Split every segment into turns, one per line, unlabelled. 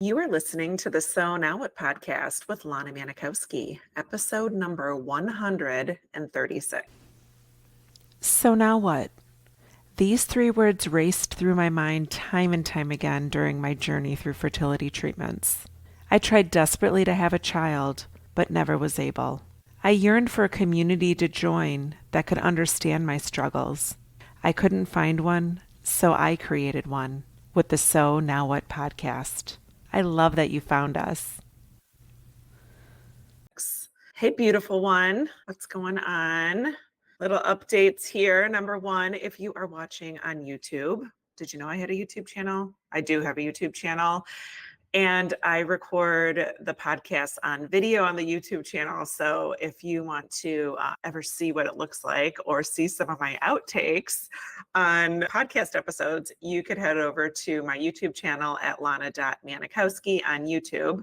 You are listening to the So Now What podcast with Lana Manikowski, episode number 136.
So now what? These three words raced through my mind time and time again during my journey through fertility treatments. I tried desperately to have a child, but never was able. I yearned for a community to join that could understand my struggles. I couldn't find one, so I created one with the So Now What podcast. I love that you found us.
Hey, beautiful one. What's going on? Little updates here. Number one, if you are watching on YouTube, did you know I had a YouTube channel? I do have a YouTube channel. And I record the podcast on video on the YouTube channel. So if you want to ever see what it looks like or see some of my outtakes on podcast episodes, you could head over to my YouTube channel at lana.manikowski on YouTube.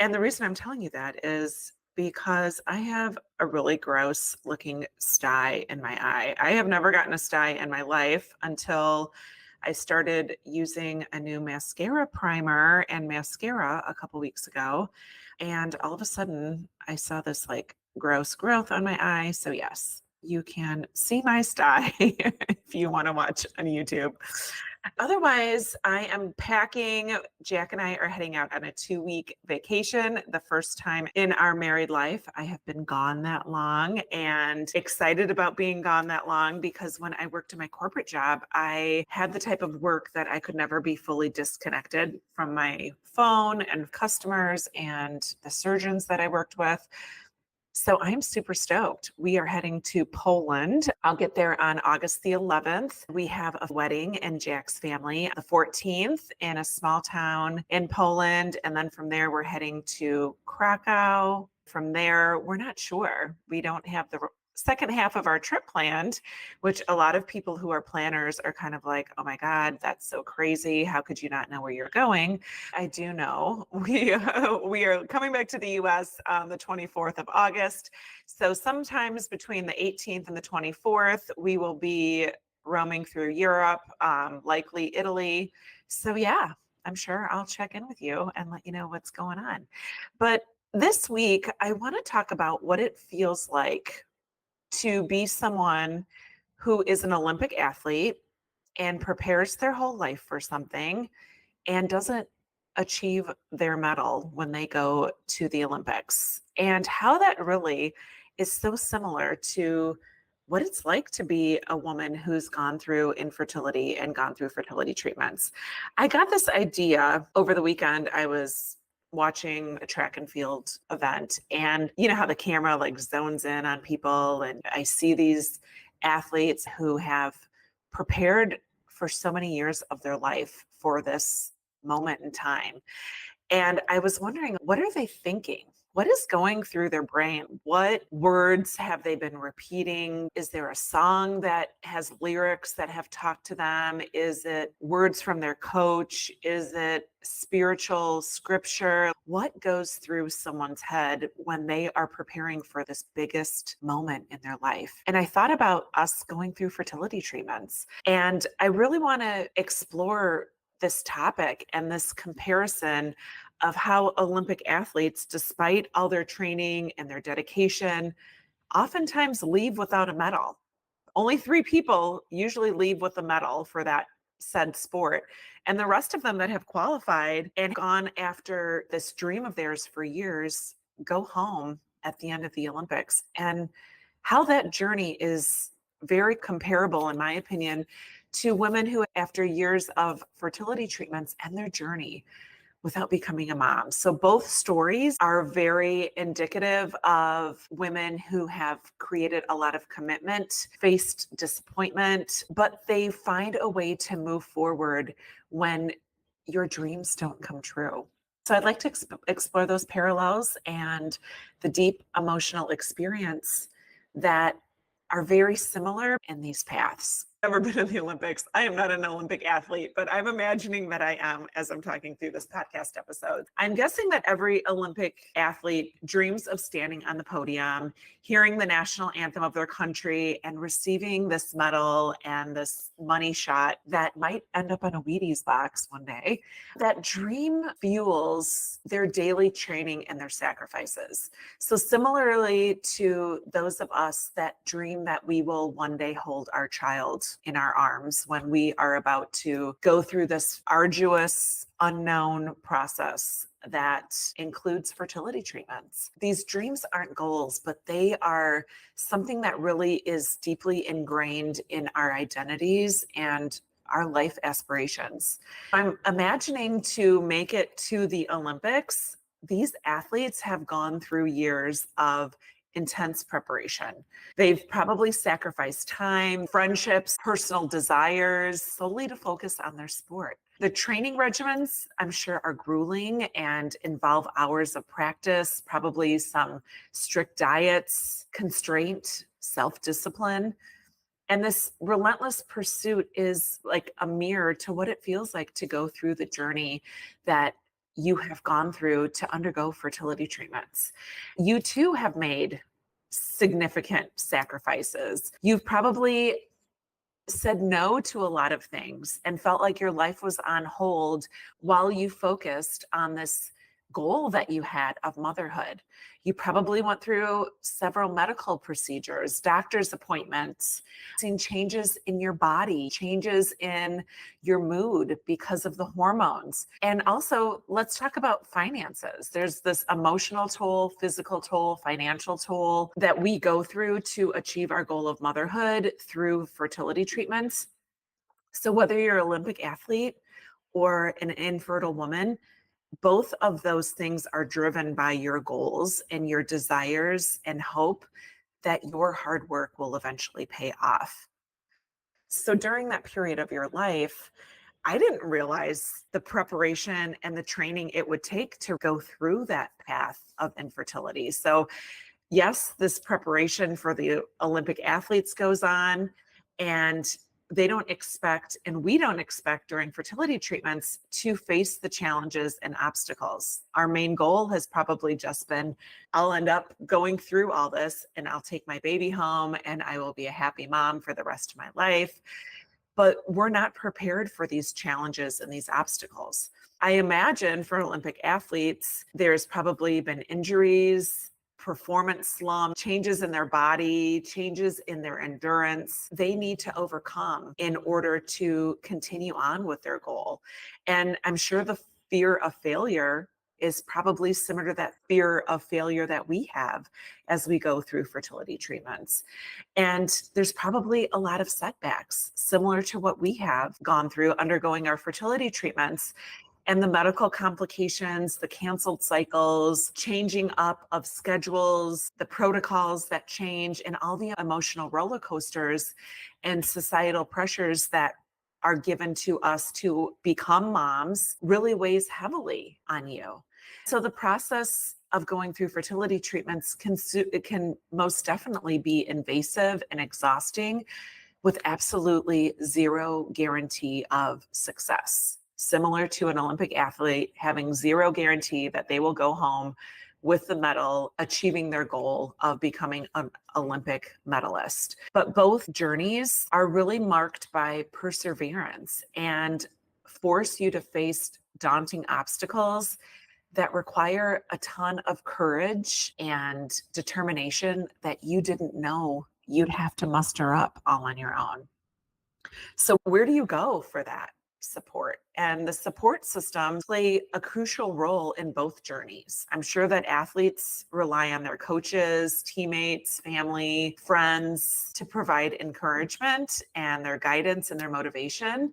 And the reason I'm telling you that is because I have a really gross looking sty in my eye. I have never gotten a sty in my life until I started using a new mascara primer and mascara a couple weeks ago. And all of a sudden, I saw this like gross growth on my eye. So, yes, you can see my sty if you want to watch on YouTube. Otherwise, I am packing. Jack and I are heading out on a 2-week vacation. The first time in our married life, I have been gone that long and excited about being gone that long because when I worked in my corporate job, I had the type of work that I could never be fully disconnected from my phone and customers and the surgeons that I worked with. So I'm super stoked. We are heading to Poland. I'll get there on August the 11th. We have a wedding in Jack's family the 14th in a small town in Poland. And then from there, we're heading to Krakow. From there, we're not sure. We don't have the second half of our trip planned, which a lot of people who are planners are kind of like, oh my God, that's so crazy. How could you not know where you're going? I do know we are coming back to the US on the 24th of August. So sometimes between the 18th and the 24th, we will be roaming through Europe, likely Italy. So yeah, I'm sure I'll check in with you and let you know what's going on. But this week, I want to talk about what it feels like to be someone who is an Olympic athlete and prepares their whole life for something and doesn't achieve their medal when they go to the Olympics, and how that really is so similar to what it's like to be a woman who's gone through infertility and gone through fertility treatments. I got this idea over the weekend. I was watching a track and field event, and you know how the camera like zones in on people, and I see these athletes who have prepared for so many years of their life for this moment in time. And I was wondering, what are they thinking? What is going through their brain? What words have they been repeating? Is there a song that has lyrics that have talked to them? Is it words from their coach? Is it spiritual scripture? What goes through someone's head when they are preparing for this biggest moment in their life? And I thought about us going through fertility treatments. And I really want to explore this topic and this comparison of how Olympic athletes, despite all their training and their dedication, oftentimes leave without a medal. Only 3 people usually leave with a medal for that said sport. And the rest of them that have qualified and gone after this dream of theirs for years go home at the end of the Olympics. And how that journey is very comparable, in my opinion, to women who, after years of fertility treatments, end their journey without becoming a mom. So both stories are very indicative of women who have created a lot of commitment, faced disappointment, but they find a way to move forward when your dreams don't come true. So I'd like to explore those parallels and the deep emotional experience that are very similar in these paths. Never been in the Olympics. I am not an Olympic athlete, but I'm imagining that I am as I'm talking through this podcast episode. I'm guessing that every Olympic athlete dreams of standing on the podium, hearing the national anthem of their country, and receiving this medal and this money shot that might end up in a Wheaties box one day. That dream fuels their daily training and their sacrifices. So, similarly to those of us that dream that we will one day hold our child in our arms when we are about to go through this arduous, unknown process that includes fertility treatments. These dreams aren't goals, but they are something that really is deeply ingrained in our identities and our life aspirations. I'm imagining to make it to the Olympics. These athletes have gone through years of intense preparation. They've probably sacrificed time, friendships, personal desires solely to focus on their sport. The training regimens, I'm sure, are grueling and involve hours of practice, probably some strict diets, constraint, self discipline. And this relentless pursuit is like a mirror to what it feels like to go through the journey that you have gone through to undergo fertility treatments. You too have made significant sacrifices. You've probably said no to a lot of things and felt like your life was on hold while you focused on this goal that you had of motherhood. You probably went through several medical procedures, doctor's appointments, seen changes in your body, changes in your mood because of the hormones. And also, let's talk about finances. There's this emotional toll, physical toll, financial toll that we go through to achieve our goal of motherhood through fertility treatments. So, whether you're an Olympic athlete or an infertile woman, both of those things are driven by your goals and your desires and hope that your hard work will eventually pay off. So during that period of your life, I didn't realize the preparation and the training it would take to go through that path of infertility. So yes, this preparation for the Olympic athletes goes on, and they don't expect, and we don't expect during fertility treatments to face the challenges and obstacles. Our main goal has probably just been, I'll end up going through all this and I'll take my baby home and I will be a happy mom for the rest of my life. But we're not prepared for these challenges and these obstacles. I imagine for Olympic athletes, there's probably been injuries, performance slump, changes in their body, changes in their endurance they need to overcome in order to continue on with their goal. And I'm sure the fear of failure is probably similar to that fear of failure that we have as we go through fertility treatments. And there's probably a lot of setbacks similar to what we have gone through undergoing our fertility treatments, and the medical complications, the canceled cycles, changing up of schedules, the protocols that change, and all the emotional roller coasters and societal pressures that are given to us to become moms really weighs heavily on you. So the process of going through fertility treatments it can most definitely be invasive and exhausting with absolutely zero guarantee of success. Similar to an Olympic athlete having zero guarantee that they will go home with the medal, achieving their goal of becoming an Olympic medalist. But both journeys are really marked by perseverance and force you to face daunting obstacles that require a ton of courage and determination that you didn't know you'd have to muster up all on your own. So where do you go for that support? And the support systems play a crucial role in both journeys. I'm sure that athletes rely on their coaches, teammates, family, friends to provide encouragement and their guidance and their motivation.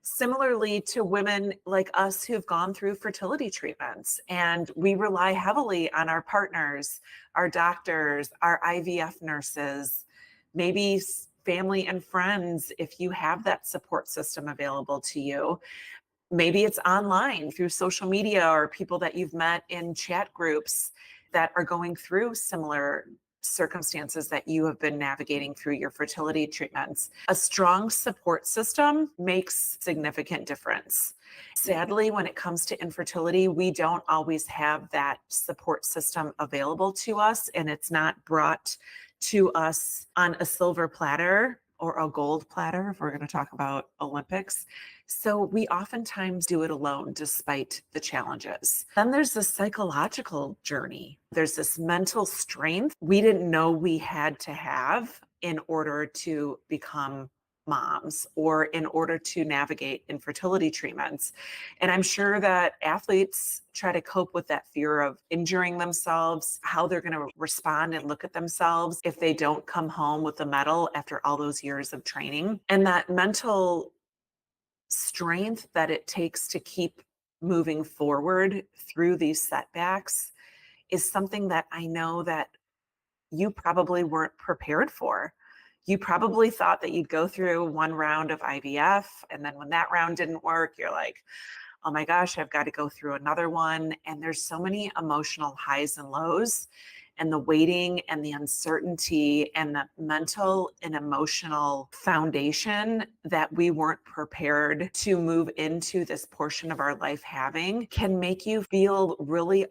Similarly to women like us who've gone through fertility treatments, and we rely heavily on our partners, our doctors, our IVF nurses, maybe family and friends if you have that support system available to you. Maybe it's online through social media or people that you've met in chat groups that are going through similar circumstances that you have been navigating through your fertility treatments. A strong support system makes significant difference. Sadly, when it comes to infertility, we don't always have that support system available to us, and it's not brought to us on a silver platter or a gold platter, if we're going to talk about Olympics. So we oftentimes do it alone despite the challenges. Then there's this psychological journey. There's this mental strength we didn't know we had to have in order to become moms or in order to navigate infertility treatments. And I'm sure that athletes try to cope with that fear of injuring themselves, how they're going to respond and look at themselves if they don't come home with a medal after all those years of training. And that mental strength that it takes to keep moving forward through these setbacks is something that I know that you probably weren't prepared for. You probably thought that you'd go through one round of IVF, and then when that round didn't work, you're like, oh my gosh, I've got to go through another one. And there's so many emotional highs and lows, and the waiting and the uncertainty and the mental and emotional foundation that we weren't prepared to move into this portion of our life having can make you feel really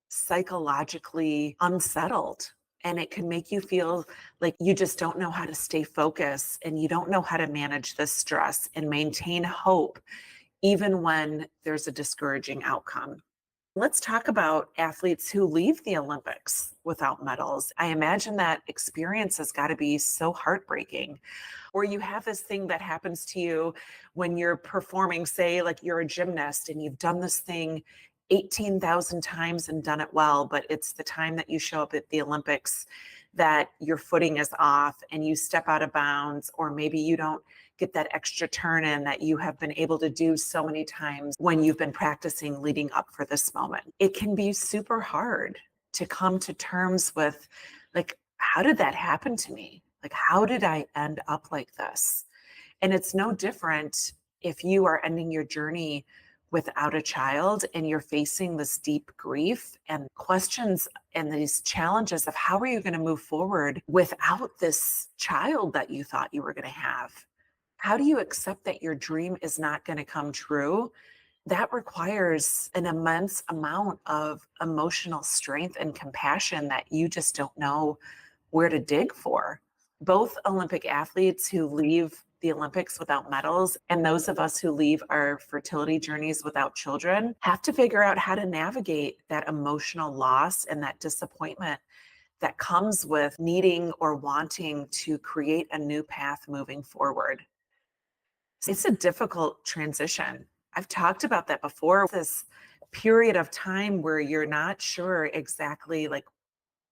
psychologically unsettled. And it can make you feel like you just don't know how to stay focused, and you don't know how to manage the stress and maintain hope, even when there's a discouraging outcome. Let's talk about athletes who leave the Olympics without medals. I imagine that experience has got to be so heartbreaking. Or you have this thing that happens to you when you're performing, say, like you're a gymnast and you've done this thing 18,000 times and done it well, but it's the time that you show up at the Olympics that your footing is off and you step out of bounds, or maybe you don't get that extra turn in that you have been able to do so many times when you've been practicing leading up for this moment. It can be super hard to come to terms with, like, how did that happen to me? Like, how did I end up like this? And it's no different if you are ending your journey without a child and you're facing this deep grief and questions and these challenges of how are you going to move forward without this child that you thought you were going to have? How do you accept that your dream is not going to come true? That requires an immense amount of emotional strength and compassion that you just don't know where to dig for. Both Olympic athletes who leave the Olympics without medals and those of us who leave our fertility journeys without children have to figure out how to navigate that emotional loss and that disappointment that comes with needing or wanting to create a new path moving forward. It's a difficult transition. I've talked about that before, this period of time where you're not sure exactly, like,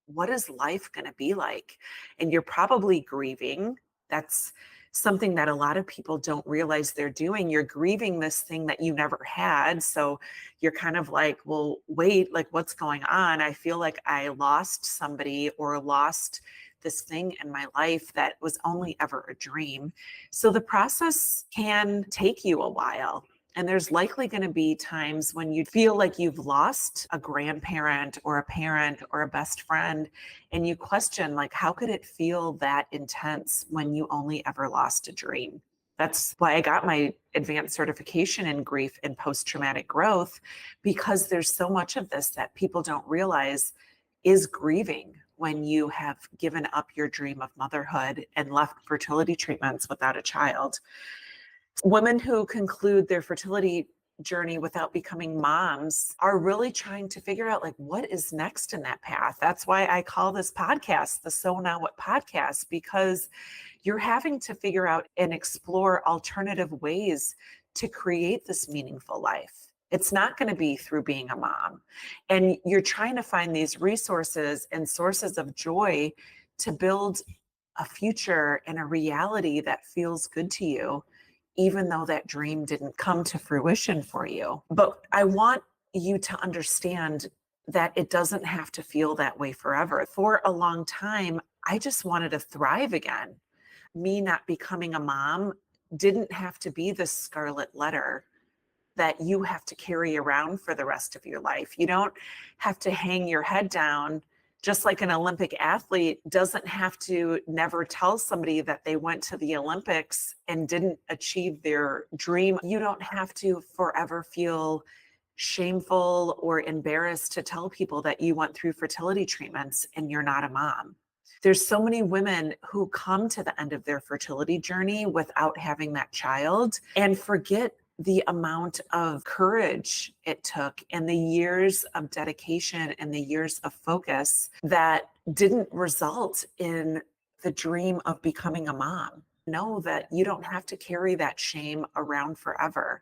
what is life going to be like? And you're probably grieving. That's something that a lot of people don't realize they're doing. You're grieving this thing that you never had. So you're kind of like, well, wait, like, what's going on? I feel like I lost somebody or lost this thing in my life that was only ever a dream. So the process can take you a while. And there's likely going to be times when you feel like you've lost a grandparent or a parent or a best friend, and you question, like, how could it feel that intense when you only ever lost a dream? That's why I got my advanced certification in grief and post-traumatic growth, because there's so much of this that people don't realize is grieving when you have given up your dream of motherhood and left fertility treatments without a child. Women who conclude their fertility journey without becoming moms are really trying to figure out, like, what is next in that path. That's why I call this podcast the So Now What podcast, because you're having to figure out and explore alternative ways to create this meaningful life. It's not going to be through being a mom. And you're trying to find these resources and sources of joy to build a future and a reality that feels good to you, even though that dream didn't come to fruition for you. But I want you to understand that it doesn't have to feel that way forever. For a long time, I just wanted to thrive again. Me not becoming a mom didn't have to be this scarlet letter that you have to carry around for the rest of your life. You don't have to hang your head down Just like an Olympic athlete doesn't have to never tell somebody that they went to the Olympics and didn't achieve their dream. You don't have to forever feel shameful or embarrassed to tell people that you went through fertility treatments and you're not a mom. There's so many women who come to the end of their fertility journey without having that child and forget the amount of courage it took and the years of dedication and the years of focus that didn't result in the dream of becoming a mom. Know that you don't have to carry that shame around forever.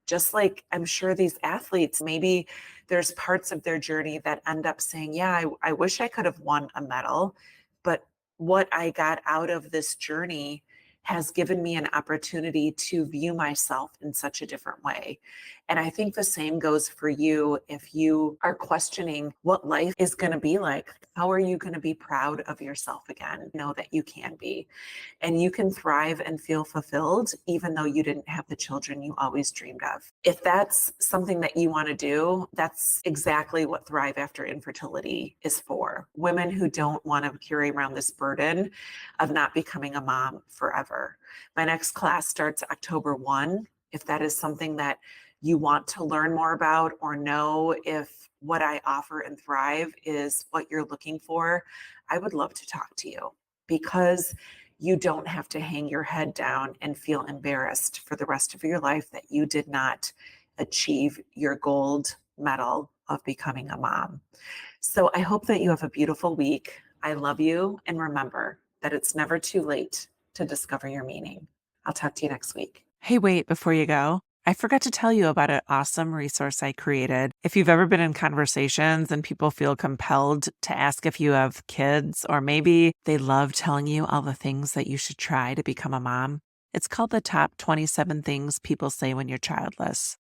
Just like I'm sure these athletes, maybe there's parts of their journey that end up saying, yeah, I wish I could have won a medal, but what I got out of this journey has given me an opportunity to view myself in such a different way. And I think the same goes for you if you are questioning what life is going to be like. How are you going to be proud of yourself again? Know that you can be. And you can thrive and feel fulfilled, even though you didn't have the children you always dreamed of. If that's something that you want to do, that's exactly what Thrive After Infertility is for. Women who don't want to carry around this burden of not becoming a mom forever. My next class starts October 1. If that is something that you want to learn more about or know if what I offer in Thrive is what you're looking for, I would love to talk to you, because you don't have to hang your head down and feel embarrassed for the rest of your life that you did not achieve your gold medal of becoming a mom. So I hope that you have a beautiful week. I love you. And remember that it's never too late to discover your meaning. I'll talk to you next week.
Hey, wait, before you go, I forgot to tell you about an awesome resource I created. If you've ever been in conversations and people feel compelled to ask if you have kids, or maybe they love telling you all the things that you should try to become a mom, it's called the Top 27 Things People Say When You're Childless.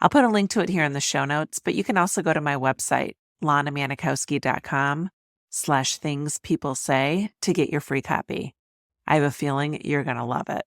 I'll put a link to it here in the show notes, but you can also go to my website, lanamanikowski.com/thingspeoplesay to get your free copy. I have a feeling you're going to love it.